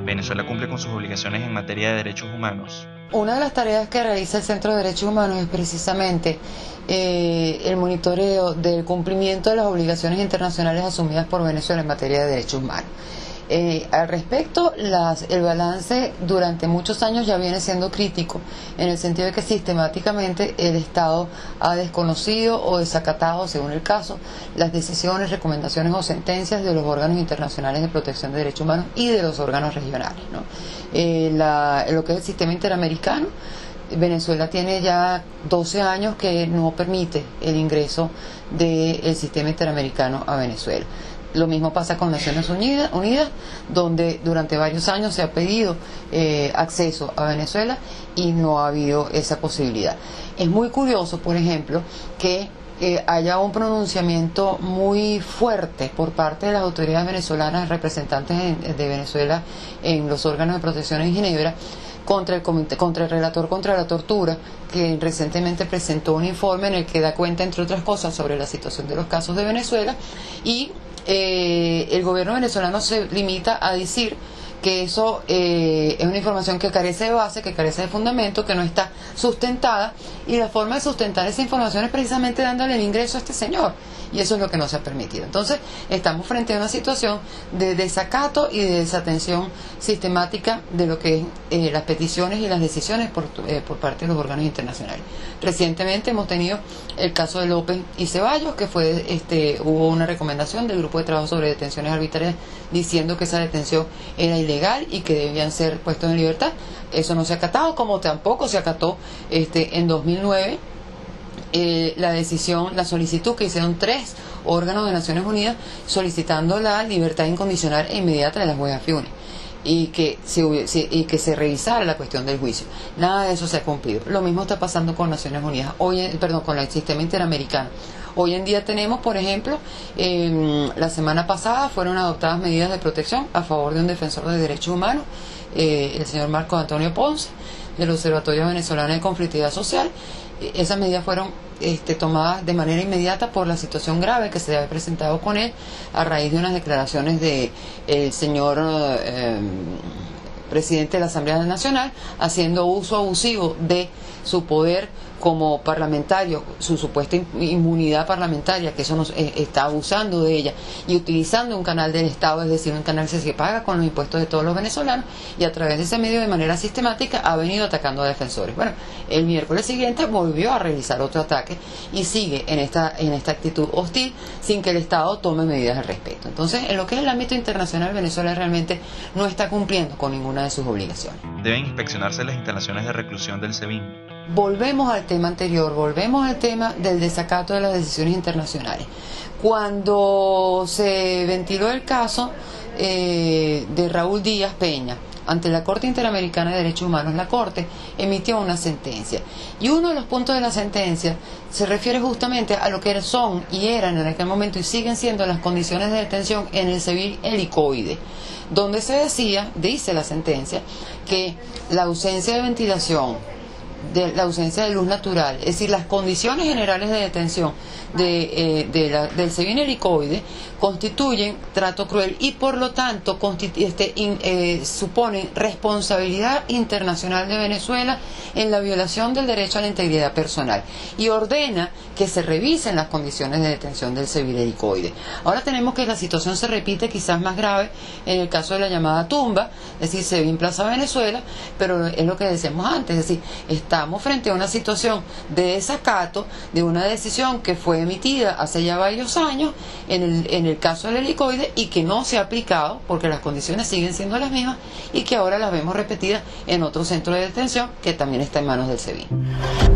¿Venezuela cumple con sus obligaciones en materia de derechos humanos? Una de las tareas que realiza el Centro de Derechos Humanos es precisamente el monitoreo del cumplimiento de las obligaciones internacionales asumidas por Venezuela en materia de derechos humanos. Al respecto, el balance durante muchos años ya viene siendo crítico, en el sentido de que sistemáticamente el Estado ha desconocido o desacatado, según el caso, las decisiones, recomendaciones o sentencias de los órganos internacionales de protección de derechos humanos y de los órganos regionales, ¿no? Lo que es el sistema interamericano, Venezuela tiene ya 12 años que no permite el ingreso del sistema interamericano a Venezuela. Lo mismo pasa con Naciones Unidas, donde durante varios años se ha pedido acceso a Venezuela y no ha habido esa posibilidad. Es muy curioso, por ejemplo, que haya un pronunciamiento muy fuerte por parte de las autoridades venezolanas, representantes de Venezuela en los órganos de protección en Ginebra, contra el relator contra la tortura, que recientemente presentó un informe en el que da cuenta, entre otras cosas, sobre la situación de los casos de Venezuela, y el gobierno venezolano se limita a decir que eso es una información que carece de base, que carece de fundamento, que no está sustentada, y la forma de sustentar esa información es precisamente dándole el ingreso a este señor, y eso es lo que no se ha permitido. Entonces estamos frente a una situación de desacato y de desatención sistemática de lo que es las peticiones y las decisiones por parte de los órganos internacionales. Recientemente hemos tenido el caso de López y Ceballos, que hubo una recomendación del Grupo de Trabajo sobre Detenciones Arbitrarias diciendo que esa detención era ilegal y que debían ser puestos en libertad. Eso no se ha acatado, como tampoco se acató en 2009 la solicitud que hicieron 3 órganos de Naciones Unidas solicitando la libertad incondicional e inmediata de las jueza Fiune, y que se revisara la cuestión del juicio. Nada de eso se ha cumplido. Lo mismo está pasando con Naciones Unidas, con el sistema interamericano. Hoy en día tenemos, por ejemplo, la semana pasada fueron adoptadas medidas de protección a favor de un defensor de derechos humanos, el señor Marcos Antonio Ponce, del Observatorio Venezolano de Conflictividad Social. Esas medidas fueron tomadas de manera inmediata por la situación grave que se había presentado con él a raíz de unas declaraciones del señor presidente de la Asamblea Nacional, haciendo uso abusivo de su poder como parlamentario, su supuesta inmunidad parlamentaria, que eso está abusando de ella y utilizando un canal del Estado, es decir, un canal que se paga con los impuestos de todos los venezolanos, y a través de ese medio de manera sistemática ha venido atacando a defensores. Bueno, el miércoles siguiente volvió a realizar otro ataque y sigue en esta actitud hostil sin que el Estado tome medidas al respecto. Entonces, en lo que es el ámbito internacional, Venezuela realmente no está cumpliendo con ninguna de sus obligaciones. ¿Deben inspeccionarse las instalaciones de reclusión del SEBIN? Volvemos al tema anterior, volvemos al tema del desacato de las decisiones internacionales. Cuando se ventiló el caso de Raúl Díaz Peña ante la Corte Interamericana de Derechos Humanos, la Corte emitió una sentencia, y uno de los puntos de la sentencia se refiere justamente a lo que son y eran en aquel momento y siguen siendo las condiciones de detención en el SEBIN helicoide, donde dice la sentencia, que la ausencia de ventilación, la ausencia de luz natural, es decir, las condiciones generales de detención del SEBIN helicoide constituyen trato cruel y por lo tanto suponen responsabilidad internacional de Venezuela en la violación del derecho a la integridad personal, y ordena que se revisen las condiciones de detención del SEBIN helicoide. Ahora tenemos que la situación se repite, quizás más grave en el caso de la llamada tumba, es decir, SEBIN Plaza Venezuela, pero es lo que decíamos antes, es decir, estamos frente a una situación de desacato de una decisión que fue emitida hace ya varios años en el caso del helicoide y que no se ha aplicado porque las condiciones siguen siendo las mismas, y que ahora las vemos repetidas en otro centro de detención que también está en manos del SEBIN.